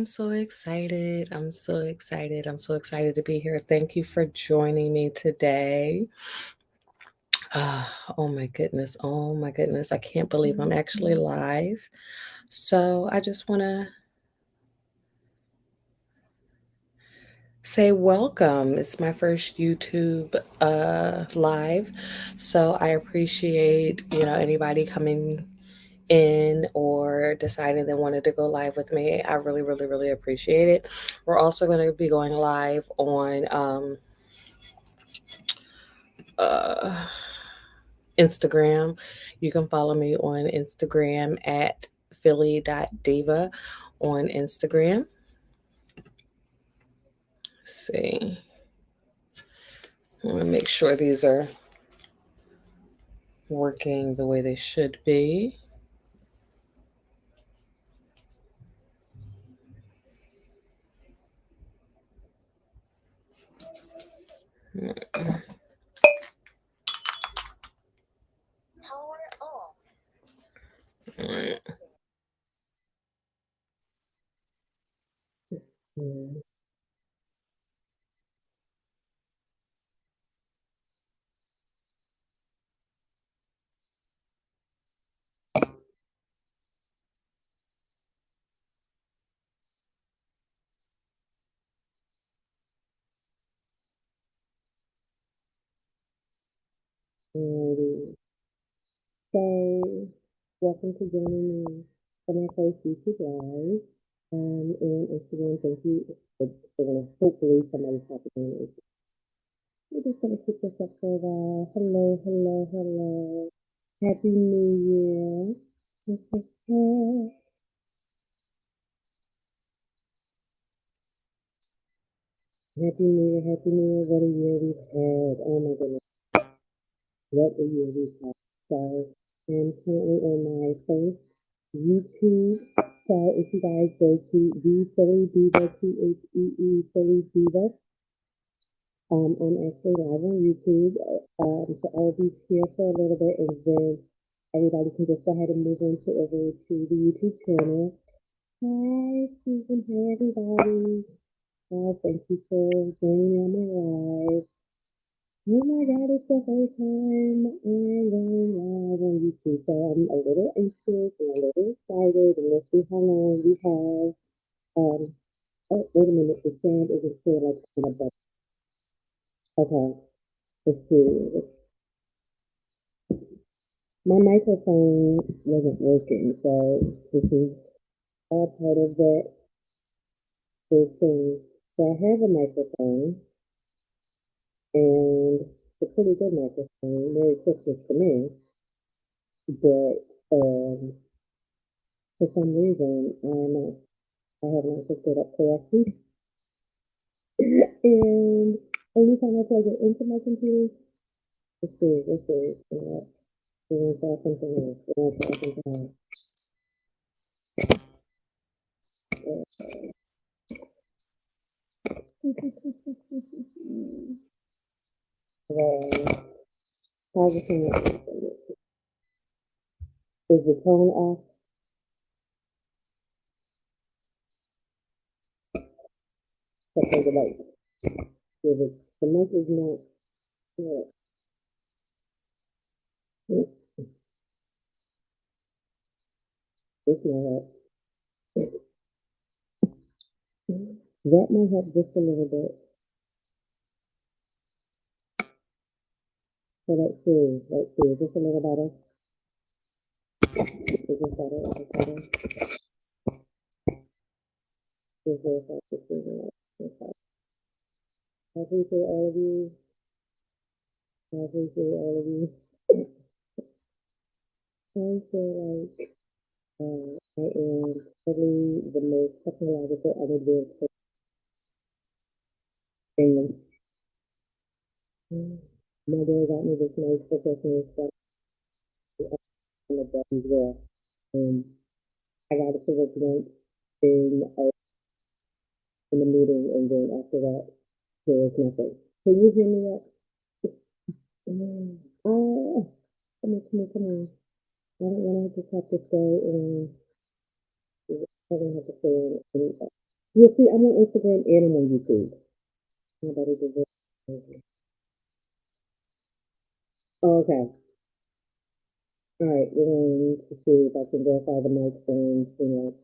I'm so excited. I'm so excited. I'm so excited to be here. Thank you for joining me today. Oh my goodness. Oh my goodness. I can't believe I'm actually live. So I just want to say welcome. It's my first YouTube live. So I appreciate, anybody coming in or deciding they wanted to go live with me. I really, really, really appreciate it. We're also going to be going live on uh, Instagram. You can follow me on Instagram at Philly.diva on Instagram. Let's see. I want to make sure these are working the way they should be. All right. Alrighty. So, welcome to joining me for my first YouTube live. And Instagram, thank you. They're gonna hopefully somebody's happening. We're just gonna keep this up for a while. Hello, hello, hello. Happy New Year. Happy New Year, Happy New Year. What a year we've had. Oh my goodness. What a year we've had. So I'm currently on my first YouTube. So if you guys go to the Philly Diva, Philly Diva, I'm actually live on YouTube. So I'll be here for a little bit and then everybody can just go ahead and move over to the YouTube channel. Hi, Susan. Hey, everybody. Thank you for joining me on my live. Oh my God, it's the first time I'm going live on YouTube. So I'm a little anxious and a little excited and let's see how long we have. Oh, wait a minute. The sound isn't clear like on a button. Okay, let's see. My microphone wasn't working, so this is all part of that whole thing. So I have a microphone, and it's a pretty good microphone. Merry Christmas to me. But for some reason, I have not hooked it up correctly. And every time I plug it into my computer, let's see, we're gonna try something else. We're gonna try something else. Well, how's it coming? Is the tone off? Because like, if the mic is not, yeah, it's not. That might help just a little bit. So let's see, just a little better. Is this better? Is this better? Is this better? Is this better? I appreciate all of you. I appreciate all of you. I feel like I am probably the most technological unadvanced person in my dad got me this nice for Christmas that on the bed as well. Um, I got it to work once in the meeting, and then after that, there was nothing. Can you hear me up? Oh, come on. I don't want to just have to stay and I don't have to stay in anything. You see, I'm on Instagram and I'm on YouTube. My better do this. Oh, okay. All right. We're going to see if I can verify the mic and sing.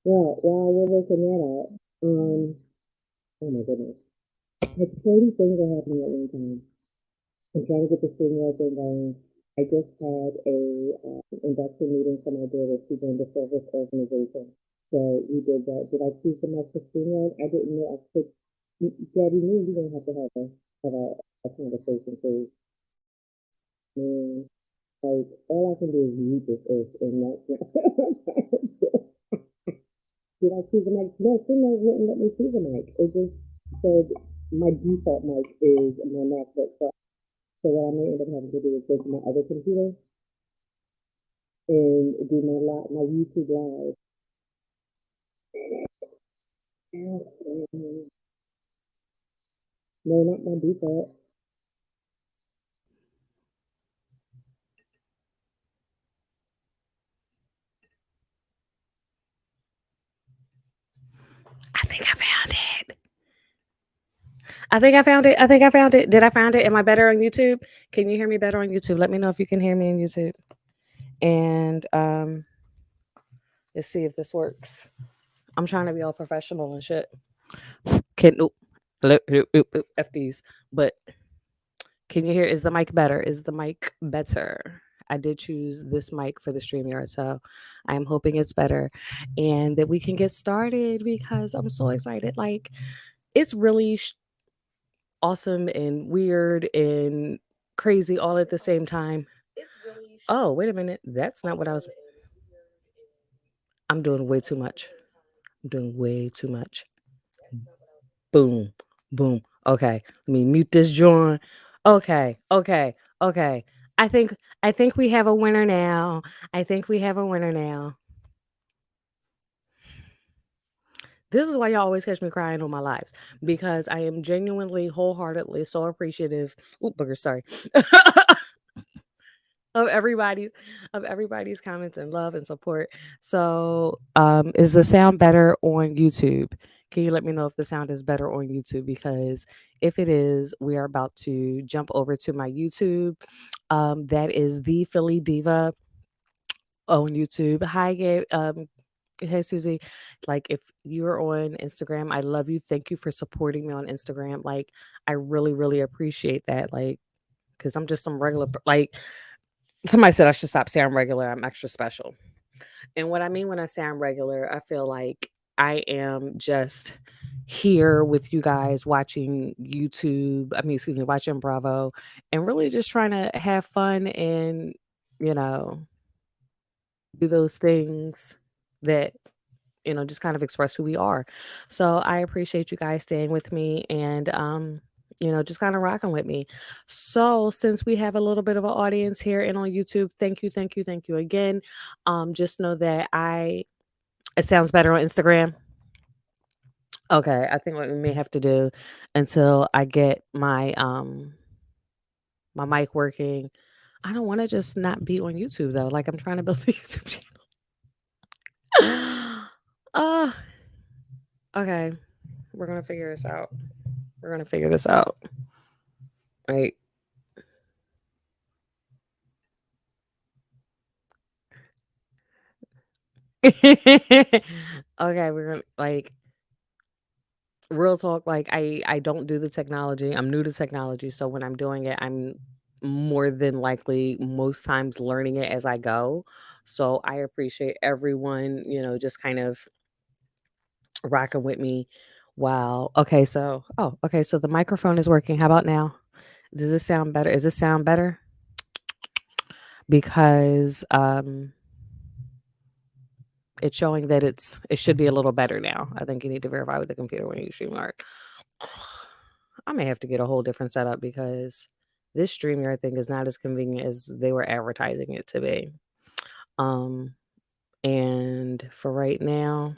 Well, while we're working that out, oh my goodness. Like 30 things are happening at one time. I'm trying to get the StreamYard thing going. I just had a induction meeting for my daughter. She joined a service organization. So we did that. Did I choose the mic for StreamYard? I didn't know I could. Daddy knew we don't have to have a conversation, please. Man, like, all I can do is mute this earth, and that's not what I'm trying to do. Did I choose a mic? No, Finland wouldn't let me choose a mic. It just said my default mic is my MacBook. So what I may end up having to do is go to my other computer and do my YouTube live. No, not my default. I think I found it. I think I found it. I think I found it. Did I find it? Am I better on YouTube? Can you hear me better on YouTube? Let me know if you can hear me on YouTube. And let's see if this works. I'm trying to be all professional and shit. Can oop, FDs. But can you hear? Is the mic better? Is the mic better? I did choose this mic for the StreamYard, so I'm hoping it's better and that we can get started because I'm so excited. Like, it's really awesome and weird and crazy all at the same time. Oh, wait a minute. That's not what I was. I'm doing way too much. I'm doing way too much. Boom, boom. Okay, let me mute this joint. Okay, okay, okay. I think I think we have a winner now. I think we have a winner now. This is why y'all always catch me crying on my lives because I am genuinely, wholeheartedly so appreciative. Oop, booger, sorry. of everybody's of everybody's comments and love and support. So, is the sound better on YouTube? Can you let me know if the sound is better on YouTube? Because if it is, we are about to jump over to my YouTube. That is the Philly Diva on YouTube. Hi, Gabe. Hey, Susie. Like, if you're on Instagram, I love you. Thank you for supporting me on Instagram. Like, I really, really appreciate that. Like, because I'm just some regular, like, somebody said I should stop saying I'm regular. I'm extra special. And what I mean when I say I'm regular, I feel like I am just here with you guys watching YouTube. I mean, excuse me, watching Bravo and really just trying to have fun and, you know, do those things that, just kind of express who we are. So I appreciate you guys staying with me and, just kind of rocking with me. So since we have a little bit of an audience here and on YouTube, thank you, thank you, thank you again. Just know that it sounds better on Instagram. Okay, I think what we may have to do until I get my mic working. I don't want to just not be on YouTube though. Like, I'm trying to build a YouTube channel. uh okay. We're gonna figure this out. We're gonna figure this out. Right. Okay, we're gonna like real talk. Like, I don't do the technology. I'm new to technology, so when I'm doing it, I'm more than likely most times learning it as I go. So I appreciate everyone, just kind of rocking with me. Wow. Okay, so the microphone is working. How about now? Does this sound better? Is this sound better? Because it's showing that it should be a little better now. I think you need to verify with the computer when you StreamYard. I may have to get a whole different setup because this StreamYard thing is not as convenient as they were advertising it to be. And for right now,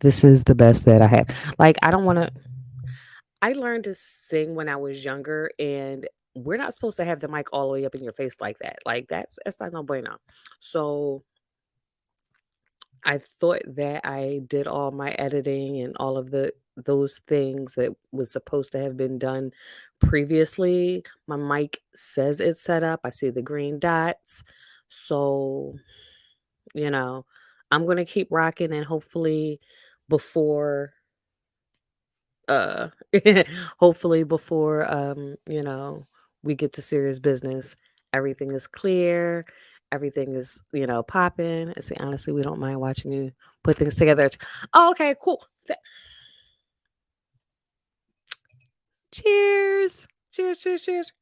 this is the best that I have. Like, I don't want to. I learned to sing when I was younger, and we're not supposed to have the mic all the way up in your face like that. Like that's not no bueno. So I thought that I did all my editing and all of those things that was supposed to have been done previously. My mic says it's set up. I see the green dots. So, you know, I'm gonna keep rocking and hopefully before uh hopefully before we get to serious business, everything is clear, everything is, popping. And see, honestly, we don't mind watching you put things together. Oh, okay, cool. Cheers. Cheers, cheers, cheers.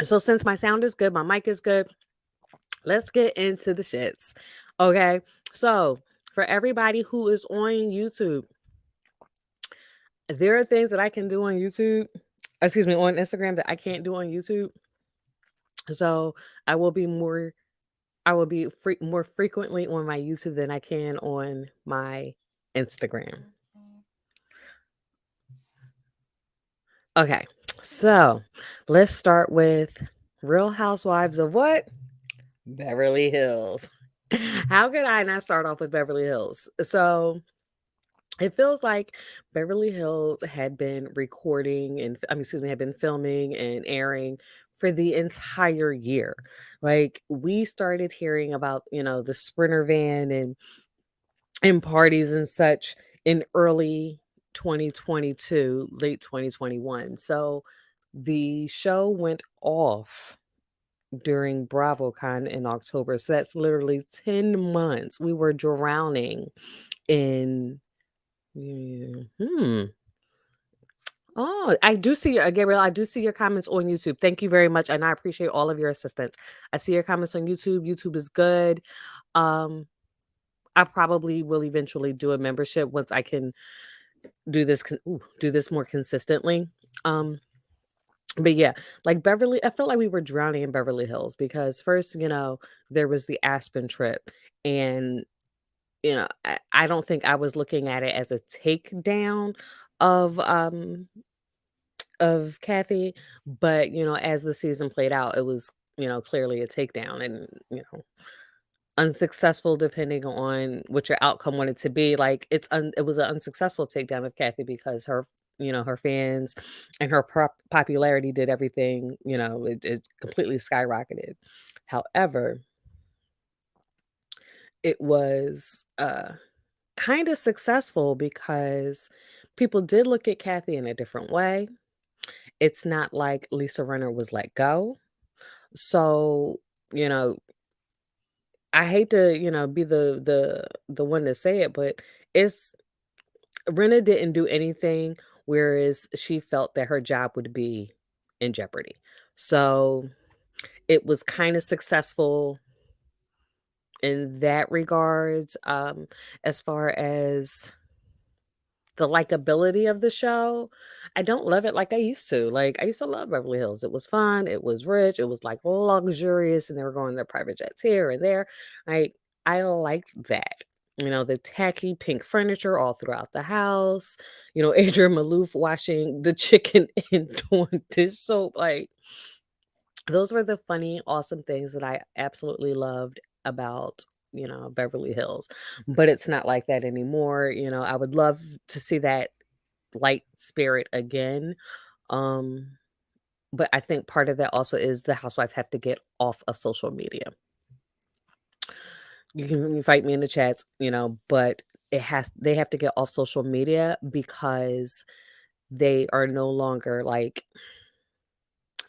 So since my sound is good, my mic is good, let's get into the shits. Okay. So for everybody who is on YouTube, there are things that I can do on YouTube, excuse me, on Instagram that I can't do on YouTube. So I will be more, I will be more frequently on my YouTube than I can on my Instagram. Okay, so let's start with Real Housewives of what? Beverly Hills. How could I not start off with Beverly Hills? So it feels like Beverly Hills had been recording and excuse me, had been filming and airing for the entire year. Like we started hearing about, the Sprinter van and parties and such in early 2022, late 2021. So the show went off during BravoCon in October. So that's literally 10 months. We were drowning in Oh, I do see Gabriel, I do see your comments on YouTube. Thank you very much, and I appreciate all of your assistance. I see your comments on YouTube. YouTube is good. Um, I probably will eventually do a membership once I can do this more consistently. Um, but yeah, like Beverly, I felt like we were drowning in Beverly Hills because first, there was the Aspen trip, and I don't think I was looking at it as a takedown of Kathy, but, as the season played out, it was, clearly a takedown and, unsuccessful depending on what your outcome wanted to be. Like it was an unsuccessful takedown of Kathy because her fans and her popularity did everything, it completely skyrocketed. However, it was kind of successful because people did look at Kathy in a different way. It's not like Lisa Renner was let go. So, you know, I hate to, be the one to say it, but it's Renna didn't do anything whereas she felt that her job would be in jeopardy. So, it was kind of successful in that regards. As far as the likability of the show, I don't love it like I used to. Like, I used to love Beverly Hills. It was fun, it was rich, it was, like, luxurious, and they were going their private jets here and there. I liked that. The tacky pink furniture all throughout the house, Adrian Malouf washing the chicken and doing dish soap, like, those were the funny, awesome things that I absolutely loved about, Beverly Hills. But it's not like that anymore. I would love to see that light spirit again. Um, but I think part of that also is the housewife have to get off of social media. You can fight me in the chats, but they have to get off social media because they are no longer like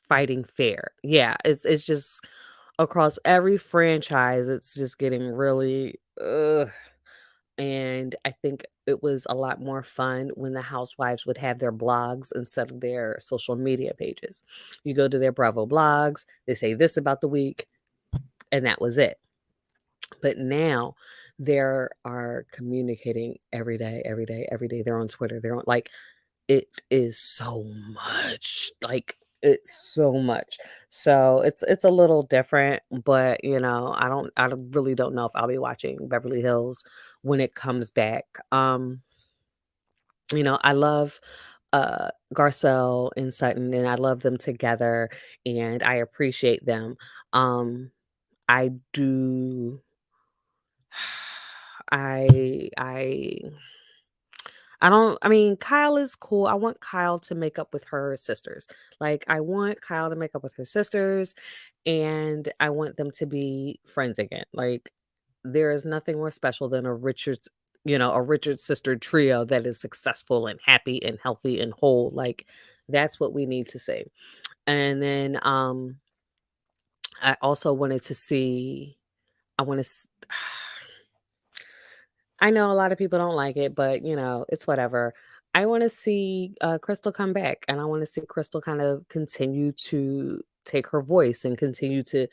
fighting fair. Yeah, it's just across every franchise, it's just getting really ugh. And I think it was a lot more fun when the housewives would have their blogs instead of their social media pages. You go to their Bravo blogs, they say this about the week, and that was it. But now they are communicating every day, every day, every day. They're on Twitter. They're on like it is so much. Like it's so much. So it's a little different, but really don't know if I'll be watching Beverly Hills when it comes back. I love Garcelle and Sutton, and I love them together, and I appreciate them. Um, I do. I I mean, Kyle is cool. I want Kyle to make up with her sisters. Like, I want Kyle to make up with her sisters, and I want them to be friends again. Like, there is nothing more special than a Richard sister trio that is successful and happy and healthy and whole. Like, that's what we need to see. And then I also wanted to see I want to I know a lot of people don't like it, but it's whatever. I want to see Crystal come back, and I want to see Crystal kind of continue to take her voice and continue to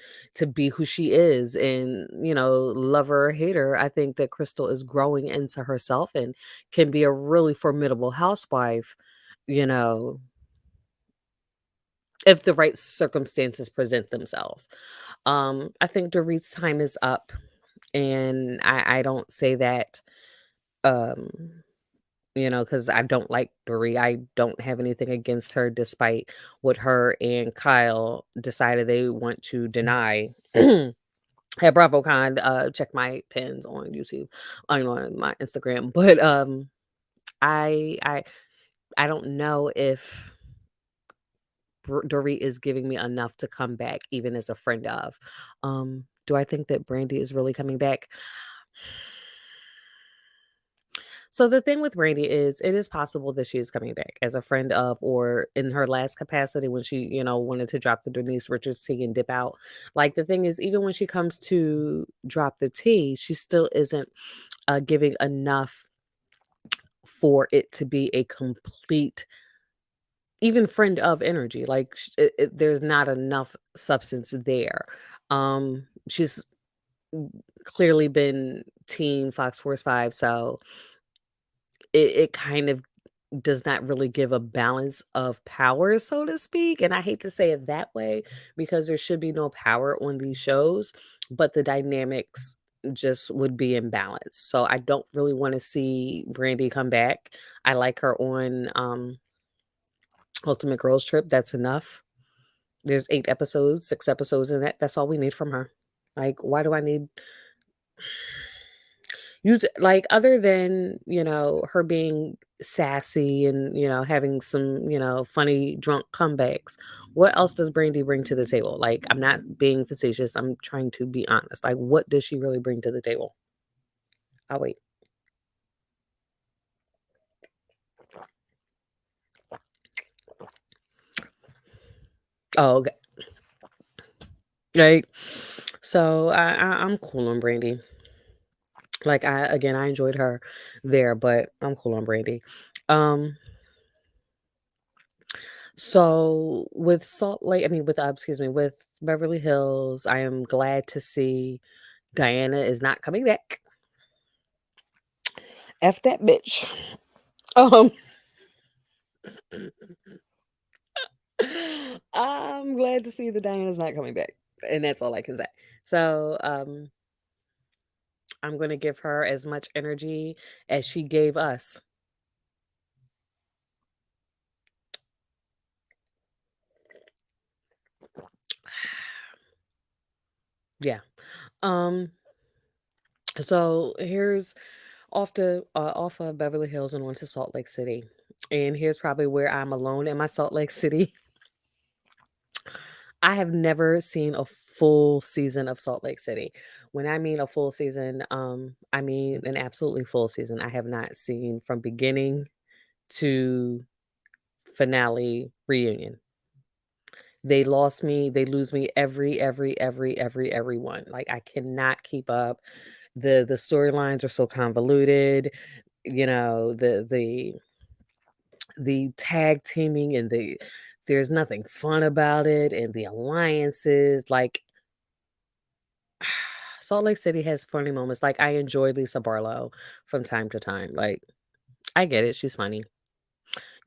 be who she is, and love her or hate her. I think that Crystal is growing into herself and can be a really formidable housewife, you know, if the right circumstances present themselves. I think Dorit's time is up, and I don't say that. Um, because I don't like Dorit. I don't have anything against her despite what her and Kyle decided they want to deny. At BravoCon, check my pins on YouTube, on my Instagram. But I I I don't know if Dorit is giving me enough to come back, even as a friend of. Do I think that Brandy is really coming back? So the thing with Brandy is it is possible that she is coming back as a friend of, or in her last capacity when she, wanted to drop the Denise Richards tea and dip out. Like, the thing is, even when she comes to drop the tea, she still isn't giving enough for it to be a complete, even friend of energy. Like, there's not enough substance there. She's clearly been team Fox Force 5, so it kind of does not really give a balance of power, so to speak. And I hate to say it that way because there should be no power on these shows, but the dynamics just would be imbalanced. So I don't really want to see Brandy come back. I like her on Ultimate Girls Trip. That's enough. There's 8 episodes, 6 episodes in that. That's all we need from her. Like, why do I need like, other than, her being sassy and, having some, funny drunk comebacks, what else does Brandy bring to the table? Like, I'm not being facetious. I'm trying to be honest. Like, what does she really bring to the table? I'll wait. Oh, okay. Like, so I'm cool on Brandy. Like, I enjoyed her there, but I'm cool on Brandy. Um, so with Salt Lake, I mean, excuse me, with Beverly Hills, I am glad to see Diana is not coming back. F that bitch. Um, I'm glad to see that Diana's not coming back, and that's all I can say. So, I'm gonna give her as much energy as she gave us. Yeah. Um, so here's off of Beverly Hills and on to Salt Lake City. And here's probably where I'm alone in my Salt Lake City. I have never seen a full season of Salt Lake City. When I mean a full season, I mean an absolutely full season. I have not seen from beginning to finale reunion. They lost me. They lose me every one. Like, I cannot keep up. The storylines are so convoluted. The tag teaming and there's nothing fun about it, and the alliances, like, Salt Lake City has funny moments. Like, I enjoy Lisa Barlow from time to time. Like, I get it, she's funny.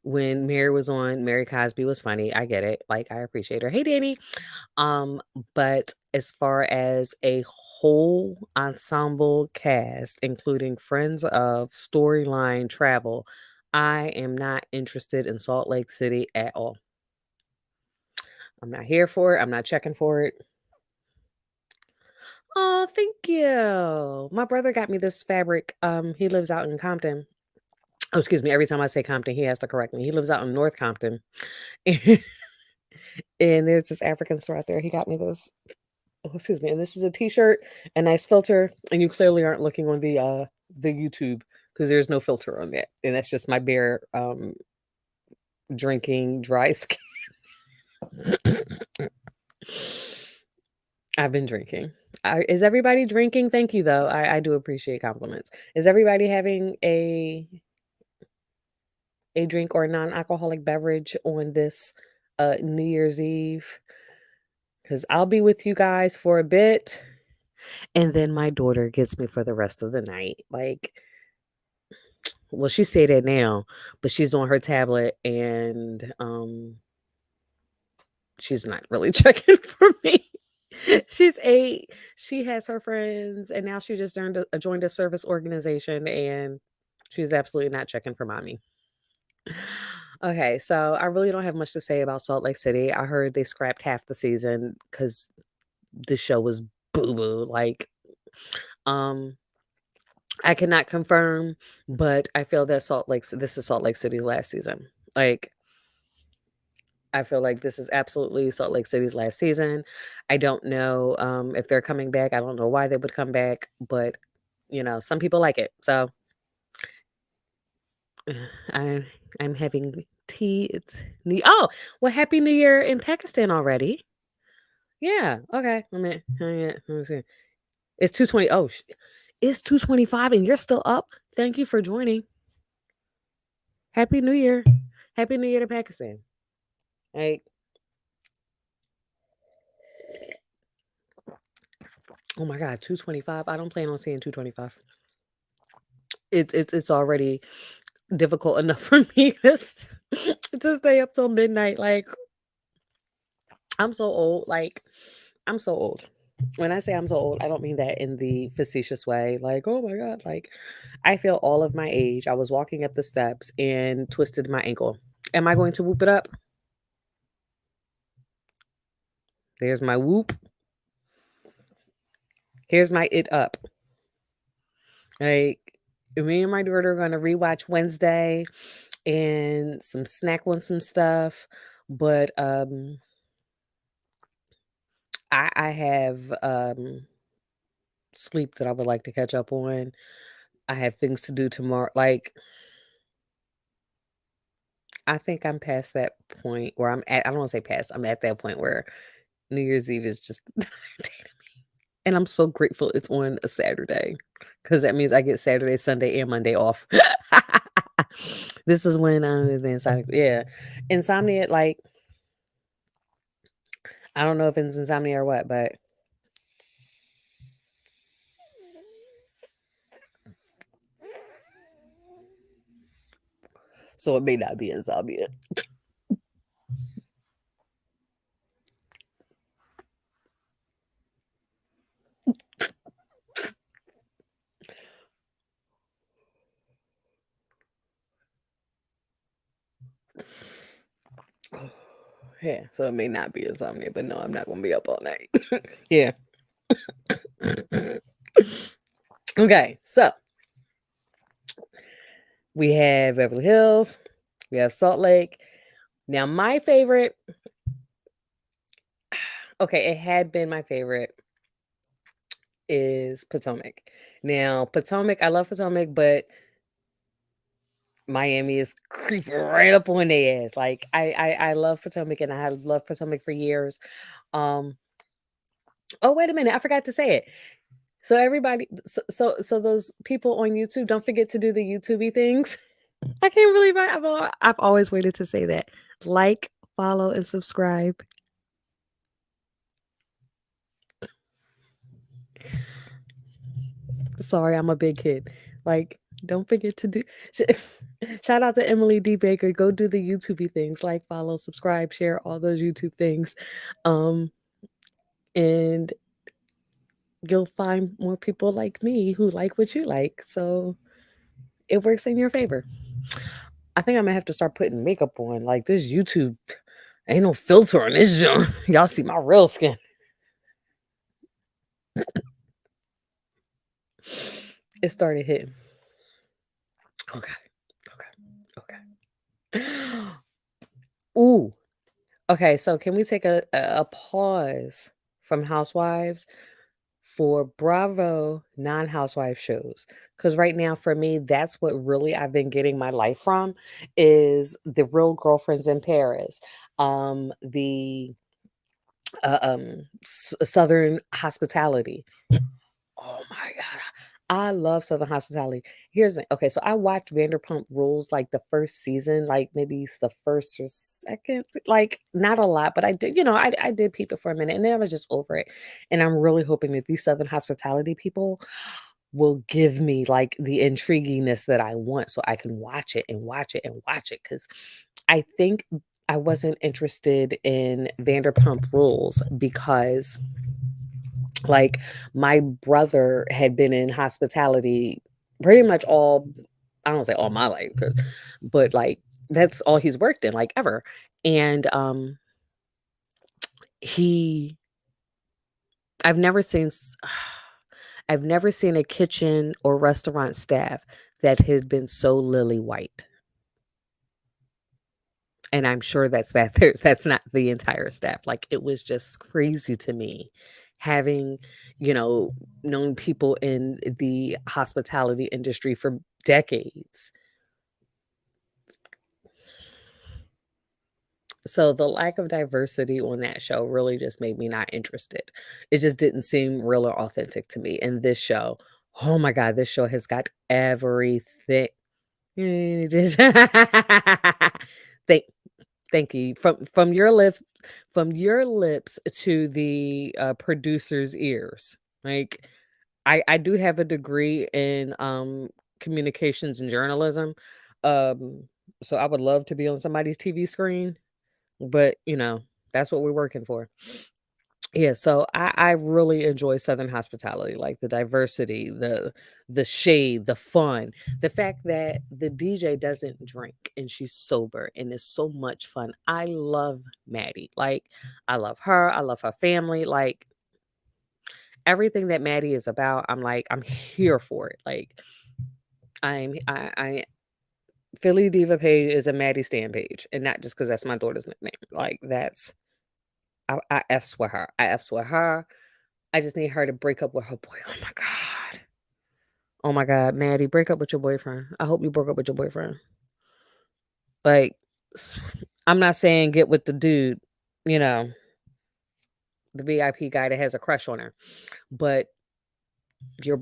When Mary was on, Mary Cosby was funny. I get it. Like, I appreciate her. Hey, Danny. Um, but as far as a whole ensemble cast, including friends of storyline travel, I am not interested in Salt Lake City at all. I'm not here for it. I'm not checking for it. Oh, thank you. My brother got me this fabric. He lives out in Compton. Oh, excuse me. Every time I say Compton, he has to correct me. He lives out in North Compton. And there's this African store out there. He got me this. Oh, excuse me. And this is a t-shirt, a nice filter. And you clearly aren't looking on the YouTube because there's no filter on that. And that's just my bare drinking dry skin. I've been drinking. Is everybody drinking? Thank you, though. I do appreciate compliments. Is everybody having a drink or non-alcoholic beverage on this New Year's Eve? Because I'll be with you guys for a bit, and then my daughter gets me for the rest of the night. Like, well, she said that now, but she's on her tablet and she's not really checking for me. She's 8. She has her friends, and now she just joined a service organization, and she's absolutely not checking for mommy. Okay, so I really don't have much to say about Salt Lake City. I heard they scrapped half the season because the show was boo boo. Like, um, I cannot confirm, but I feel that this is Salt Lake City's last season. Like, I feel like this is absolutely Salt Lake City's last season. I don't know if they're coming back. I don't know why they would come back, but some people like it. So I I'm having tea. It's new. Oh, well, Happy New Year in Pakistan already. Yeah. Okay. Let me see. It's 2:20. Oh, it's 2:25, and you're still up. Thank you for joining. Happy New Year. Happy New Year to Pakistan. Like, oh my God, 2:25. I don't plan on seeing 2:25. It's already difficult enough for me to stay up till midnight. Like, I'm so old. Like, I'm so old. When I say I'm so old, I don't mean that in the facetious way. Like, oh my God. Like, I feel all of my age. I was walking up the steps and twisted my ankle. Am I going to whoop it up? There's my whoop. Here's my it up. Like, me and my daughter are going to rewatch Wednesday and some snack on some stuff. But I have sleep that I would like to catch up on. I have things to do tomorrow. Like, I think I'm past that point where I'm at. I don't want to say past. I'm at that point where New Year's Eve is just and I'm so grateful it's on a Saturday because that means I get Saturday, Sunday, and Monday off. This is when the insomnia. Like, I don't know if it's insomnia or what, but so it may not be insomnia. Yeah, so it may not be insomnia, but no, I'm not gonna be up all night. Yeah. Okay, so we have Beverly Hills, we have Salt Lake. Now, my favorite, okay, it had been my favorite, is Potomac. Now, Potomac, I love Potomac, but Miami is creeping right up on their ass. Like, I love Potomac, and I have loved Potomac for years. Um, oh, wait a minute, I forgot to say it. So everybody, so those people on YouTube, don't forget to do the YouTubey things. I can't believe I've always waited to say that. Like, follow, and subscribe. Sorry, I'm a big kid. Like, don't forget to do. Shout out to Emily D. Baker. Go do the YouTubey things. Like, follow, subscribe, share all those YouTube things, and you'll find more people like me who like what you like. So it works in your favor. I think I'm gonna have to start putting makeup on. Like this YouTube, ain't no filter on this joint. Y'all see my real skin. It started hitting. Okay. Okay. Okay. Ooh. Okay, so can we take a pause from Housewives for Bravo non-housewife shows? Because right now, for me, that's what really I've been getting my life from is the Real Girlfriends in Paris, the Southern Hospitality. Oh my god, I love Southern Hospitality. Okay, so I watched Vanderpump Rules like the first season, like maybe it's the first or second, like not a lot, but I did, I did peep it for a minute, and then I was just over it. And I'm really hoping that these Southern Hospitality people will give me like the intriguiness that I want, so I can watch it and watch it and watch it. Because I think I wasn't interested in Vanderpump Rules because like my brother had been in hospitality pretty much all, I don't say all my life, but like that's all he's worked in, like ever. And he I've never seen I've never seen a kitchen or restaurant staff that had been so lily white. And I'm sure that's not the entire staff. Like it was just crazy to me having, you know, known people in the hospitality industry for decades. So the lack of diversity on that show really just made me not interested. It just didn't seem real or authentic to me. And this show, oh my God, this show has got everything. Thank Thank you. From your lips to the, producer's ears. Like, I do have a degree in, communications and journalism, so I would love to be on somebody's TV screen, but, that's what we're working for. Yeah, so I really enjoy Southern hospitality, like the diversity, the shade, the fun, the fact that the DJ doesn't drink and she's sober and it's so much fun. I love Maddie. Like I love her. I love her family. Like everything that Maddie is about, I'm like, I'm here for it. Like I Philly Diva page is a Maddie Stan page, and not just because that's my daughter's nickname. Like that's I F's with her. I F's with her. I just need her to break up with her boy. Oh my god. Oh my god, Maddie, break up with your boyfriend. I hope you broke up with your boyfriend. Like, s- I'm not saying get with the dude, you know, the VIP guy that has a crush on her, but your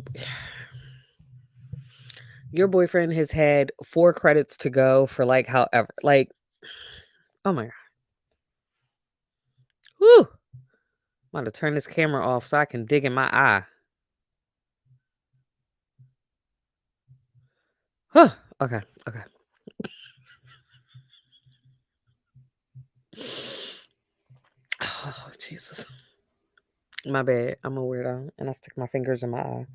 your boyfriend has had 4 credits to go for like however, like, oh my god, whoo! I'm about to turn this camera off so I can dig in my eye. Huh. Okay, okay. Oh Jesus. My bad. I'm a weirdo and I stick my fingers in my eye,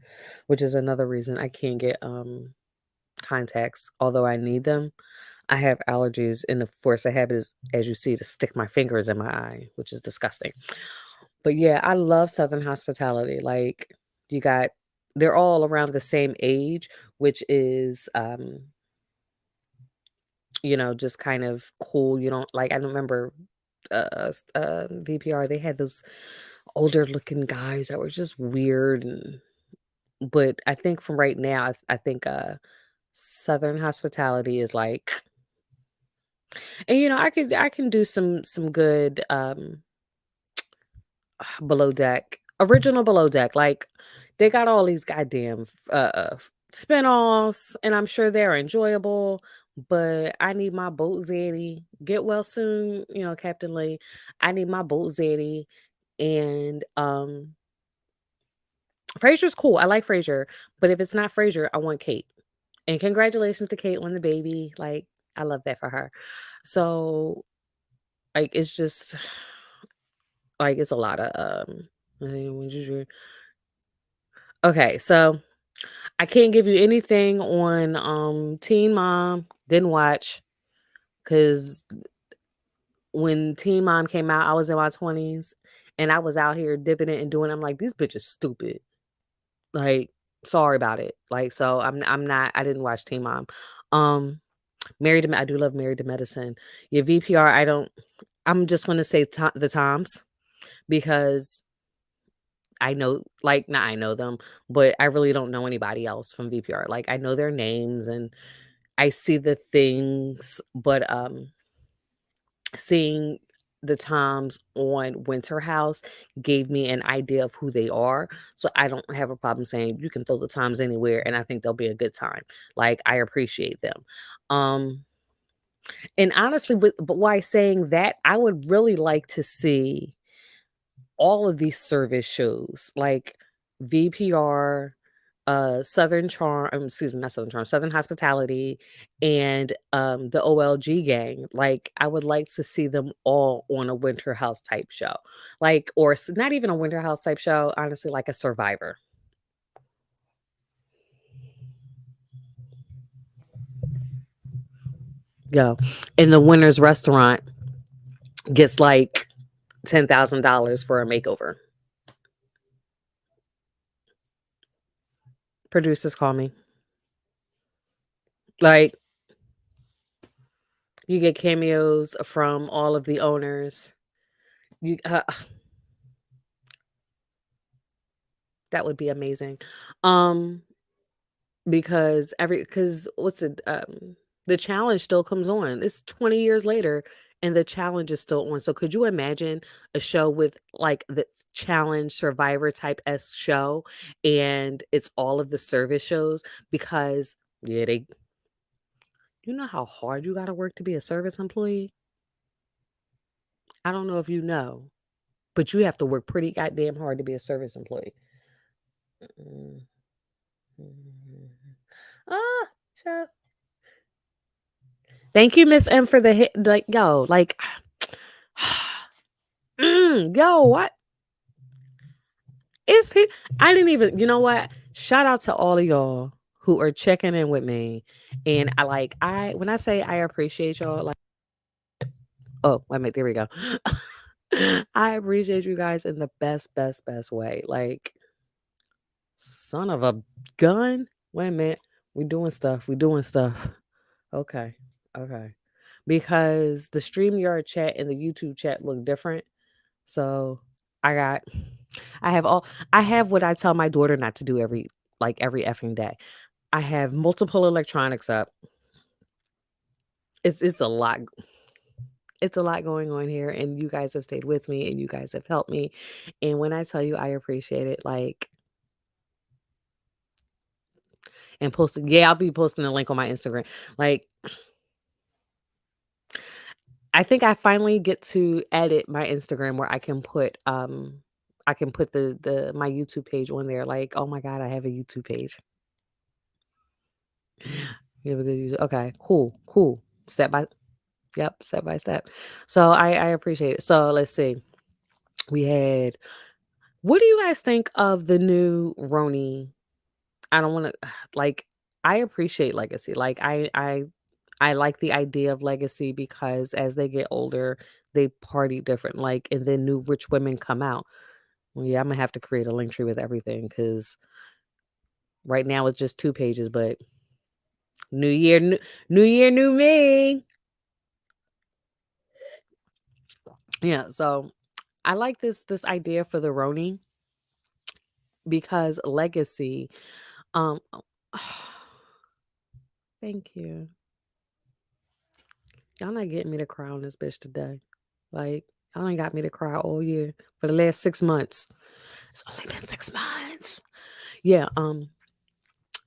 which is another reason I can't get contacts, although I need them. I have allergies and the force I have is, as you see, to stick my fingers in my eye, which is disgusting. But yeah, I love Southern hospitality. Like you got they're all around the same age, which is just kind of cool. You don't like I remember VPR, they had those older looking guys that were just weird but I think from right now, I think Southern hospitality is like and I can do some good below deck, original below deck. Like they got all these goddamn spinoffs, and I'm sure they're enjoyable. But I need my boat zaddy. Get well soon, Captain Lee. I need my boat zaddy. And Frasier's cool. I like Frasier. But if it's not Frasier, I want Kate. And congratulations to Kate on the baby. Like, I love that for her. So, like, it's just like it's a lot of okay, so I can't give you anything on Teen Mom. Didn't watch. because when Teen Mom came out, I was in my 20s and I was out here dipping it and doing. I'm like, these bitches stupid. Like, sorry about it. Like, so I'm not. I didn't watch Teen Mom. Married to I do love Married to Medicine. Your VPR. I don't. I'm just gonna say the Toms because I know, like, not I know them, but I really don't know anybody else from VPR. Like, I know their names and I see the things, but seeing the Toms on Winter House gave me an idea of who they are. So I don't have a problem saying you can throw the Toms anywhere and I think they'll be a good time. Like, I appreciate them. Um and honestly, but why saying that, I would really like to see all of these service shows like VPR, Southern Charm, excuse me, not Southern Charm, Southern Hospitality, and the OLG gang. Like, I would like to see them all on a Winter House type show, like, or not even a Winter House type show, honestly, like a Survivor. Yeah, and the winner's restaurant gets like $10,000 for a makeover. Producers call me. Like, you get cameos from all of the owners. You that would be amazing. Um, because what's it? The challenge still comes on. It's 20 years later, and the challenge is still on. So could you imagine a show with like the challenge Survivor type S show, and it's all of the service shows because yeah, they. You know how hard you got to work to be a service employee. I don't know if you know, but you have to work pretty goddamn hard to be a service employee. Mm, mhm. Ah, child. Thank you, Miss M, for the hit. Like, yo, like, yo, what is people? I didn't even. You know what? Shout out to all of y'all who are checking in with me, and I when I say I appreciate y'all, like, oh, wait a minute, there we go. I appreciate you guys in the best, best, best way. Like, son of a gun. Wait a minute. We doing stuff. We doing stuff. Okay. Okay. Because the StreamYard chat and the YouTube chat look different. So I got I have all I have what I tell my daughter not to do every effing day. I have multiple electronics up. It's a lot. It's a lot going on here and you guys have stayed with me and you guys have helped me. And when I tell you I appreciate it, like, and posting, yeah, I'll be posting a link on my Instagram. Like, I think I finally get to edit my Instagram where I can put the my YouTube page on there. Like, oh my God, I have a YouTube page. You have a good YouTube. Okay, cool, cool. Step by step. So I appreciate it. So let's see. We had what do you guys think of the new Roni? I don't want to like I appreciate Legacy. Like I like the idea of Legacy because as they get older, they party different. Like, and then new rich women come out. Well, yeah, I'm gonna have to create a link tree with everything because right now it's just 2 pages. But new year, new me. Yeah, so I like this idea for the Roni because Legacy. Um, thank you. Y'all not getting me to cry on this bitch today. Like, y'all ain't got me to cry all year for the last 6 months. It's only been 6 months. Yeah,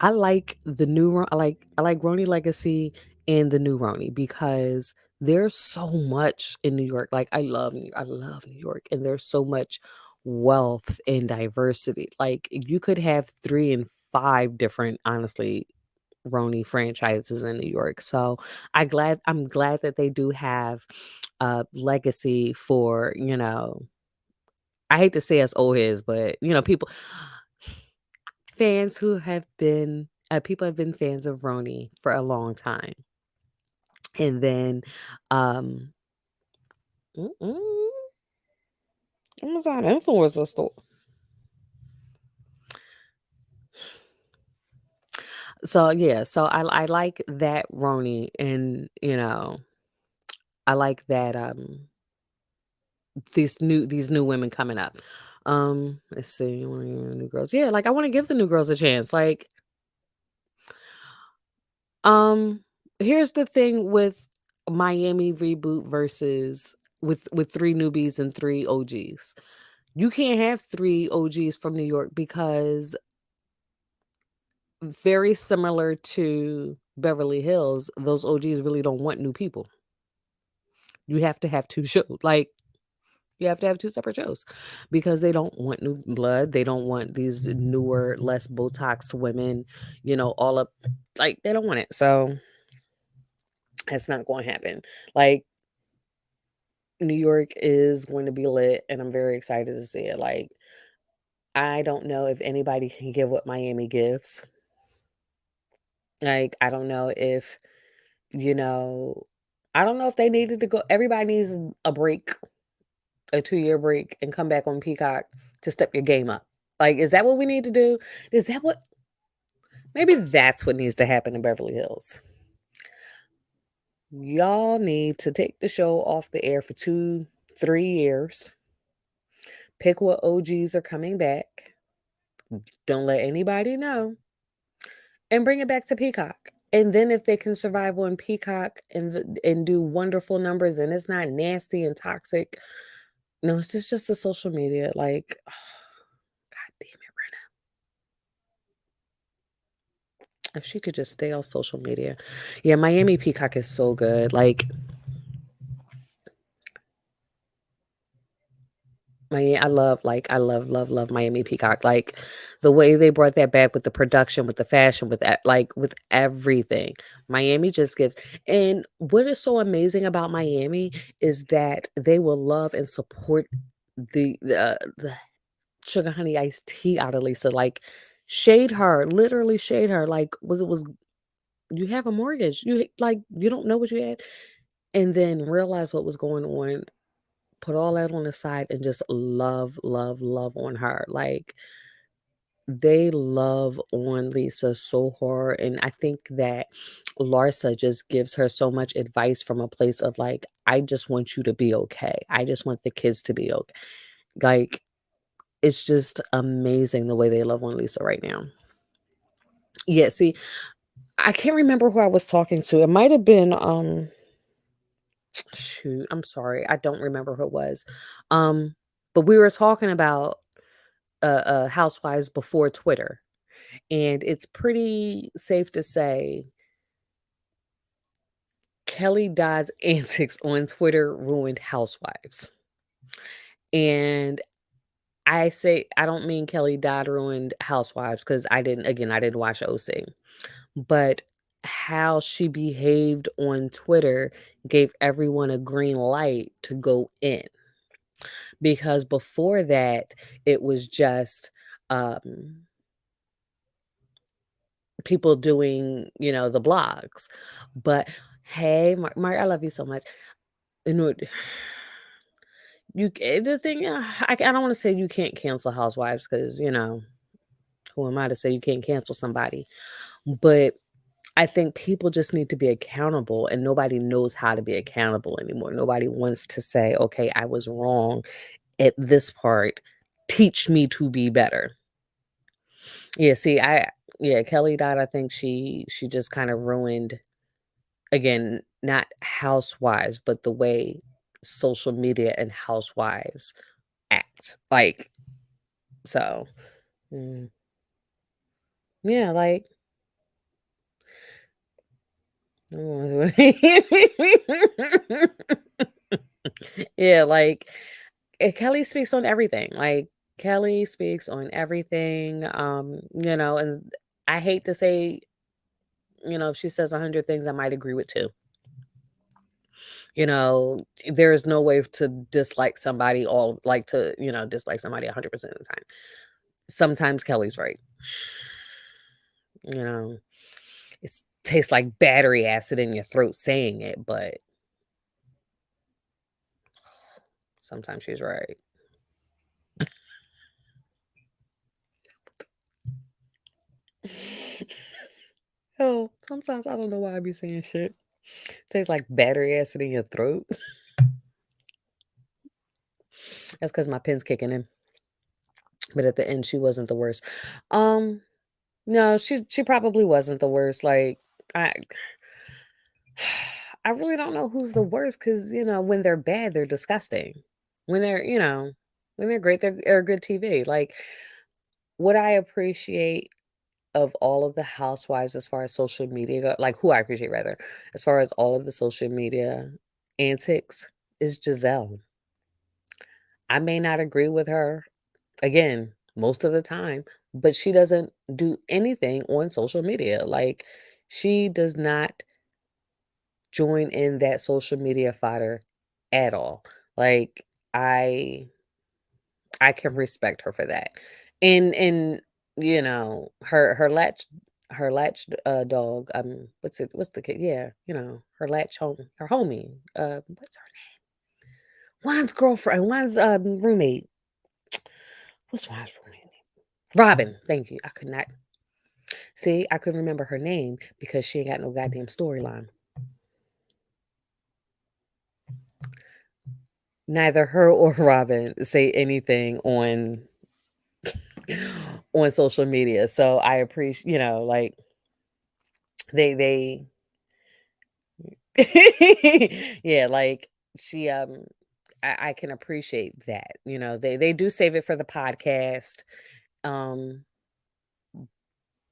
I like the I like Roni Legacy and the new Roni because there's so much in New York. Like, I love New York and there's so much wealth and diversity. Like, you could have 3 and 5 different, honestly, Roni franchises in New York. So I'm glad that they do have legacy for, I hate to say us old heads, but people fans who have been people have been fans of Roni for a long time. And then Amazon influencer store. So yeah, so I like that Roni, and I like that these new women coming up. Let's see, new girls. Yeah, like I want to give the new girls a chance. Like, here's the thing with Miami reboot versus with three newbies and three OGs. You can't have three OGs from New York because very similar to Beverly Hills, those OGs really don't want new people. You have to have two shows. Like you have to have two separate shows because they don't want new blood. They don't want these newer, less Botoxed women, all up. Like they don't want it. So that's not going to happen. Like New York is going to be lit, and I'm very excited to see it. Like I don't know if anybody can give what Miami gives. Like I don't know if you know, I don't know if they needed to go. Everybody needs a break, a 2-year break, and come back on Peacock to step your game up. Like, is that what we need to do? Is that what? Maybe that's what needs to happen in Beverly Hills. Y'all need to take the show off the air for 2, 3 years. Pick what OGs are coming back. Don't let anybody know. And bring it back to Peacock. And then if they can survive on Peacock and do wonderful numbers and it's not nasty and toxic, no, it's just the social media. Like, God damn it, Brenna. If she could just stay off social media. Yeah, Miami Peacock is so good. Like, I love Miami Peacock. Like the way they brought that back with the production, with the fashion, with everything. Miami just gives. And what is so amazing about Miami is that they will love and support the sugar honey iced tea out of Lisa. Like shade her, literally shade her. Like was you have a mortgage? You don't know what you had, and then realize what was going on, put all that on the side and just love, love, love on her. Like they love on Lisa so hard. And I think that Larsa just gives her so much advice from a place of like, I just want you to be okay. I just want the kids to be okay. Like, it's just amazing the way they love on Lisa right now. Yeah, see, I can't remember who I was talking to. It might have been shoot, I'm sorry. I don't remember who it was. But we were talking about housewives before Twitter. And it's pretty safe to say Kelly Dodd's antics on Twitter ruined housewives. And I don't mean Kelly Dodd ruined housewives because I didn't watch OC. But how she behaved on Twitter gave everyone a green light to go in. Because before that, it was just people doing, the blogs. But hey, Mark, I love you so much. You know, the thing, I don't want to say you can't cancel Housewives because who am I to say you can't cancel somebody? But I think people just need to be accountable, and nobody knows how to be accountable anymore. Nobody wants to say, "Okay, I was wrong at this part. Teach me to be better." Yeah, see, Kelly Dodd, I think she just kind of ruined, again, not housewives, but the way social media and housewives act. Like, so, mm, yeah, like, yeah, like, Kelly speaks on everything. Like, Kelly speaks on everything. And I hate to say, if she says 100 things, I might agree with two. There is no way to dislike somebody dislike somebody 100% of the time. Sometimes Kelly's right. You know, it's tastes like battery acid in your throat saying it, but sometimes she's right. Oh, sometimes I don't know why I be saying shit. Tastes like battery acid in your throat. That's because my pen's kicking in. But at the end, she wasn't the worst. Um, no, she probably wasn't the worst. Like I I really don't know who's the worst because when they're bad, they're disgusting. When when they're great, they're good TV. Like what I appreciate of all of the housewives as far as social media like who I appreciate rather, as far as all of the social media antics is Giselle. I may not agree with her again most of the time, but she doesn't do anything on social media. Like she does not join in that social media fodder at all. Like I can respect her for that. And her latch dog, what's the kid? Yeah, her latch her homie. What's her name? Juan's girlfriend, Juan's roommate. What's Juan's roommate name? Robin. Thank you. I could not see, I couldn't remember her name because she ain't got no goddamn storyline. Neither her or Robin say anything on social media. So I appreciate, like they yeah, like she I can appreciate that. They do save it for the podcast. Um,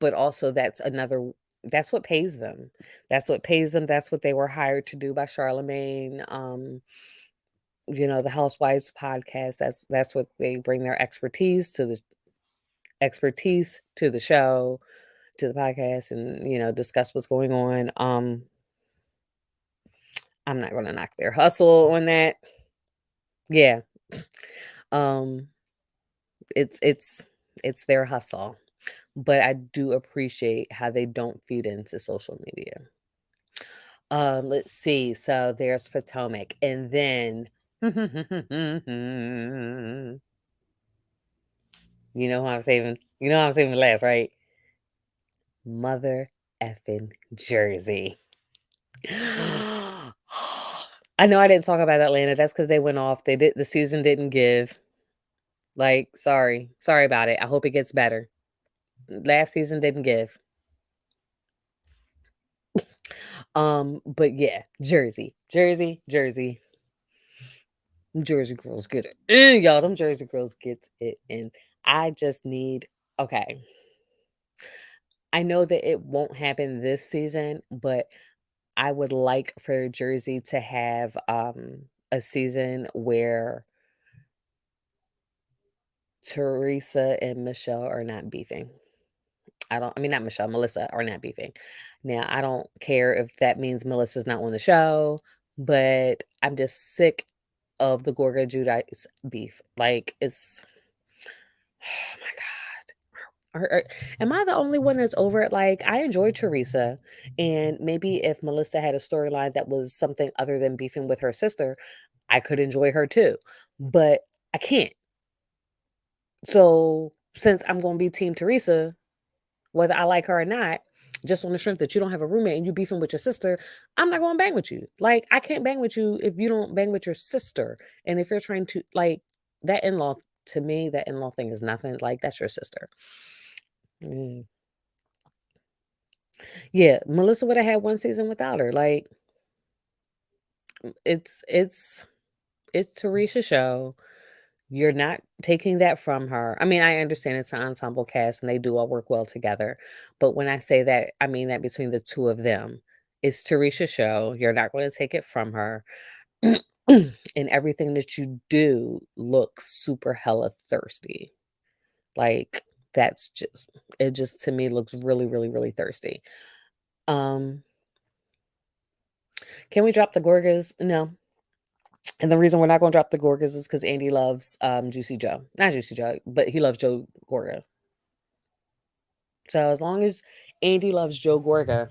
but also that's what pays them. That's what pays them. That's what they were hired to do by Charlemagne. The Housewives podcast, that's what they bring their expertise to the show, to the podcast, and discuss what's going on. I'm not gonna knock their hustle on that. Yeah. Um it's their hustle. But I do appreciate how they don't feed into social media. Let's see. So there's Potomac, and then you know who I'm saving. You know who I'm saving last, right? Mother effing Jersey. I know I didn't talk about Atlanta. That's because they went off. The season didn't give. Like, sorry. Sorry about it. I hope it gets better. Last season didn't give. But yeah, Jersey. Jersey, Jersey. Jersey girls get it. Y'all, them Jersey girls gets it. And I just need okay. I know that it won't happen this season, but I would like for Jersey to have a season where Teresa and Michelle are not beefing. I mean, not Michelle, Melissa are not beefing. Now, I don't care if that means Melissa's not on the show, but I'm just sick of the Gorga Judice beef. Like, it's, oh my God. Am I the only one that's over it? Like, I enjoy Teresa. And maybe if Melissa had a storyline that was something other than beefing with her sister, I could enjoy her too. But I can't. So, since I'm going to be Team Teresa, whether I like her or not, just on the strength that you don't have a roommate and you beefing with your sister, I'm not going to bang with you. Like, I can't bang with you if you don't bang with your sister. And if you're trying to, like, that in law, to me, that in law thing is nothing. Like, that's your sister. Mm. Yeah, Melissa would have had one season without her. Like, it's, it's, it's Teresa's show. You're not taking that from her. I mean, I understand it's an ensemble cast and they do all work well together. But when I say that, I mean that between the two of them. It's Teresa's show. You're not going to take it from her. And everything that you do looks super hella thirsty. Like it just to me looks really, really, really thirsty. Um, can we drop the Gorgas? No. And the reason we're not gonna drop the Gorgas is because Andy loves Juicy Joe. Not Juicy Joe, but he loves Joe Gorga. So as long as Andy loves Joe Gorga,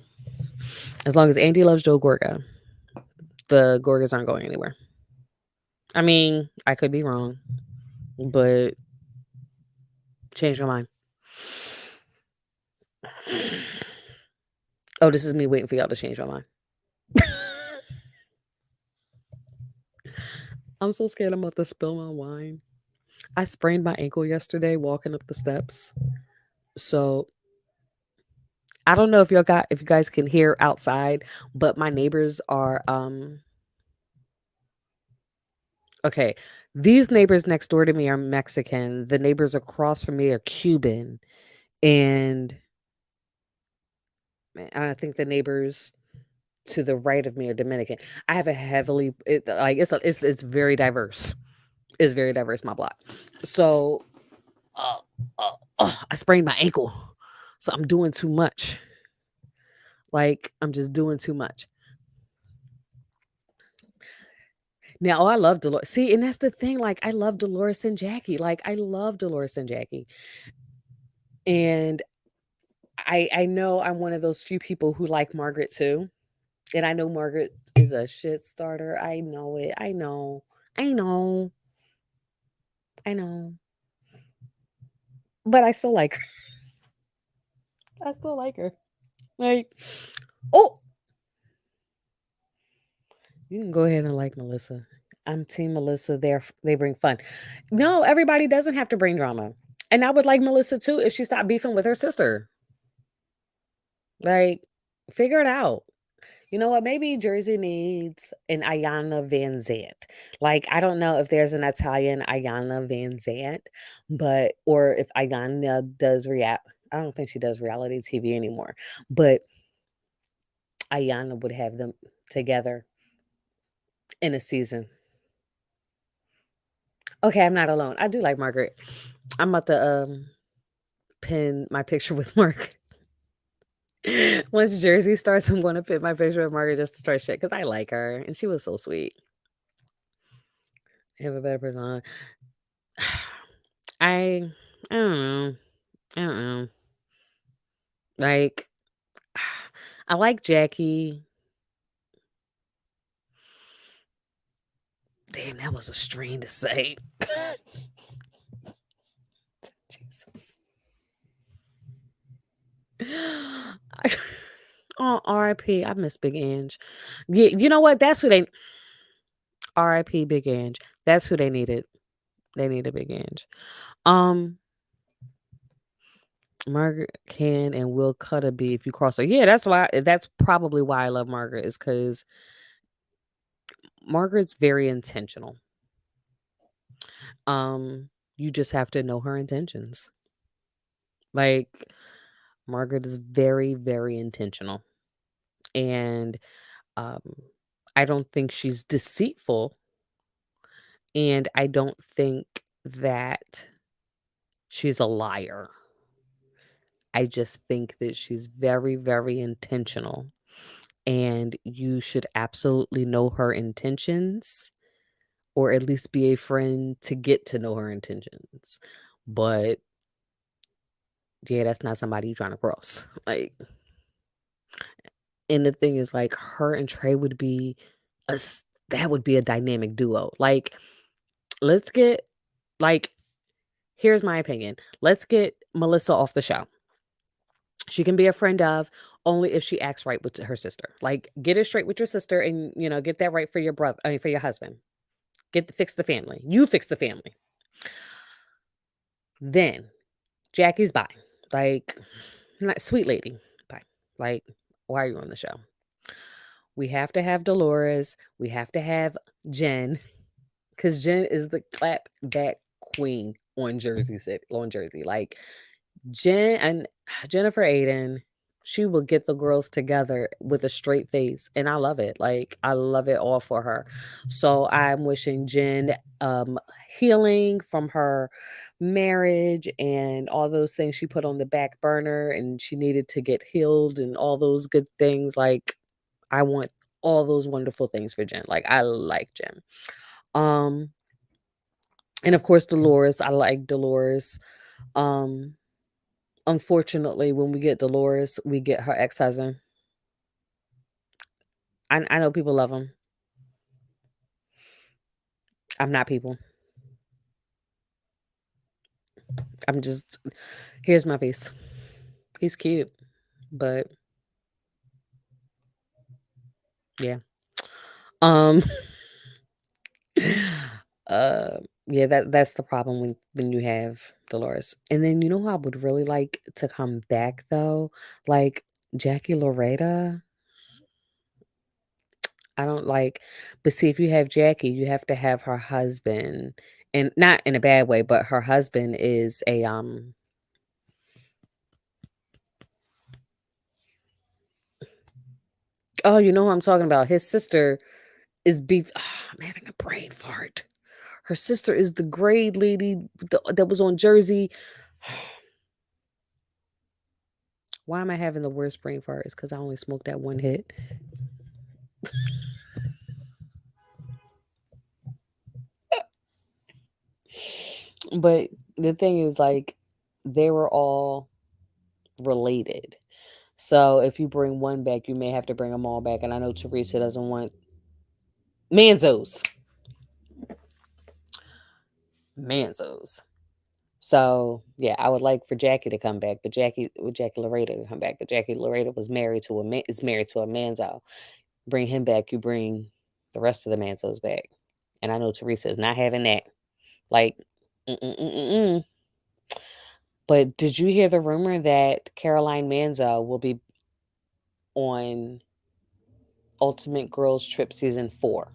As long as Andy loves Joe Gorga, the Gorgas aren't going anywhere. I mean, I could be wrong, but change my mind. Oh, this is me waiting for y'all to change my mind. I'm so scared I'm about to spill my wine. I sprained my ankle yesterday walking up the steps. So I don't know if you guys can hear outside, but my neighbors are okay. These neighbors next door to me are Mexican. The neighbors across from me are Cuban. And I think the neighbors to the right of me are Dominican. I have a heavily it's very diverse. It's very diverse, my block. So uh, I sprained my ankle. So I'm doing too much. Like I'm just doing too much. Now, oh, I love Dolores. See, and that's the thing. Like, I love Dolores and Jackie. Like, I love Dolores and Jackie. And I know I'm one of those few people who like Margaret too. And I know Margaret is a shit starter. I know it. I know. I know. I know. But I still like her. I still like her. Like, oh, you can go ahead and like Melissa. I'm Team Melissa. They bring fun. No, everybody doesn't have to bring drama. And I would like Melissa too if she stopped beefing with her sister. Like, figure it out. You know what? Maybe Jersey needs an Ayana Van Zant. Like, I don't know if there's an Italian Ayana Van Zant, but or if Ayana does react. I don't think she does reality TV anymore. But Ayana would have them together in a season. Okay, I'm not alone. I do like Margaret. I'm about to pin my picture with Margaret. Once Jersey starts, I'm going to pin my picture with Margaret just to start shit because I like her and she was so sweet. Have a better person on. I I don't know. I don't know. Like I like Jackie. Damn, that was a strain to say. Jesus. Oh, R.I.P. I miss Big Ange. Yeah, you know what? That's who they R.I.P. Big Ange. That's who they needed. They needed Big Ange. Um, Margaret can and will cut a bee if you cross her. Yeah, that's why. That's probably why I love Margaret is because Margaret's very intentional. You just have to know her intentions. Like Margaret is very, very intentional. And um I don't think she's deceitful and I don't think that she's a liar. I just think that she's very, very intentional and you should absolutely know her intentions or at least be a friend to get to know her intentions. But yeah, that's not somebody you're trying to cross. Like, and the thing is, like, her and Trey would be that would be a dynamic duo. Like, let's get like, here's my opinion. Let's get Melissa off the show. She can be a friend of only if she acts right with her sister. Like, get it straight with your sister, and get that right for your brother. I mean, for your husband. Fix the family. You fix the family. Then Jackie's by. Like, not sweet lady. Bye. Like, why are you on the show? We have to have Dolores. We have to have Jen. Because Jen is the clap back queen on Jersey. Like Jen and Jennifer Aiden, she will get the girls together with a straight face. And I love it. Like I love it all for her. So I'm wishing Jen healing from her marriage and all those things she put on the back burner and she needed to get healed and all those good things. Like I want all those wonderful things for Jen. Like I like Jen. Um and of course Dolores, I like Dolores. Um Unfortunately, when we get Dolores, we get her ex-husband. I know people love him. I'm not people. I'm just here's my piece. He's cute, but yeah. Um uh yeah, that's the problem when you have Dolores. And then you know who I would really like to come back though? Like Jackie Loretta. I don't like, but see, if you have Jackie, you have to have her husband, and not in a bad way, but her husband is a oh, you know who I'm talking about. His sister is beef. Oh, I'm having a brain fart. Her sister is the grade lady that was on Jersey. Why am I having the worst brain fart? It's because I only smoked that one hit. But the thing is, like, they were all related. So if you bring one back, you may have to bring them all back. And I know Teresa doesn't want Manzos. Manzos. So yeah, I would like for Jackie to come back, but Jackie Loretta to come back. But Jackie Loretta was married to a man is married to a Manzo. Bring him back, you bring the rest of the Manzos back. And I know Teresa is not having that. Like, mm-mm-mm-mm. But did you hear the rumor that Caroline Manzo will be on Ultimate Girls Trip Season 4?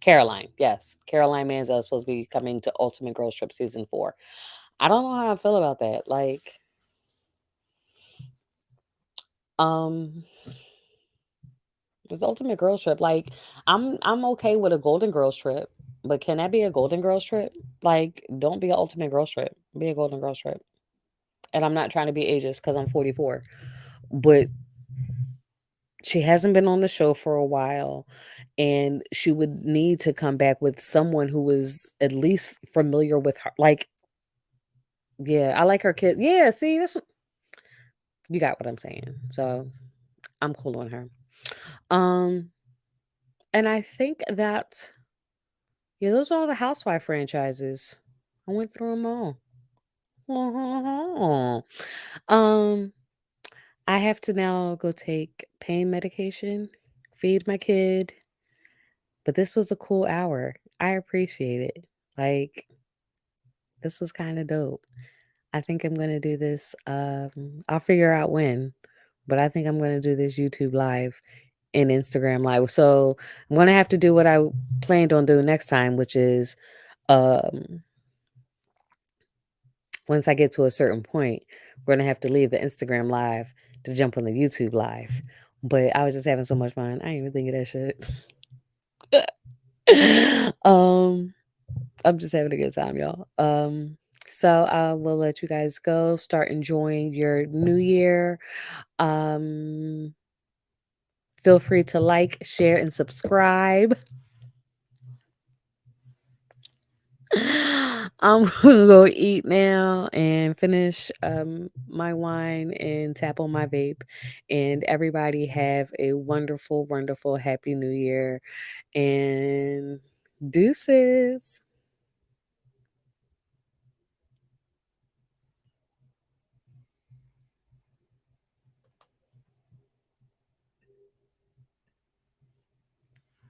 Caroline, yes. Caroline Manzo is supposed to be coming to Ultimate Girls Trip Season 4. I don't know how I feel about that. Like, um, this Ultimate Girls Trip, like, I'm okay with a Golden Girls Trip, but can that be a Golden Girls Trip? Like, don't be an Ultimate Girls Trip. Be a Golden Girls Trip. And I'm not trying to be ageist because I'm 44. But she hasn't been on the show for a while, and she would need to come back with someone who was at least familiar with her. Like, yeah, I like her kid. Yeah, see, you got what I'm saying. So I'm cool on her. Um, and I think that yeah, those are all the Housewife franchises. I went through them all. Um, I have to now go take pain medication, feed my kid. But this was a cool hour. I appreciate it. Like, this was kind of dope. I think I'm gonna do this. I'll figure out when, but I think I'm gonna do this YouTube live and Instagram live. So I'm gonna have to do what I planned on doing next time, which is um once I get to a certain point, we're gonna have to leave the Instagram live to jump on the YouTube live. But I was just having so much fun. I ain't even think of that shit. I'm just having a good time, y'all. So I will let you guys go. Start enjoying your new year. Um, feel free to like, share, and subscribe. I'm gonna go eat now and finish my wine and tap on my vape. And everybody have a wonderful, wonderful, happy new year. And deuces.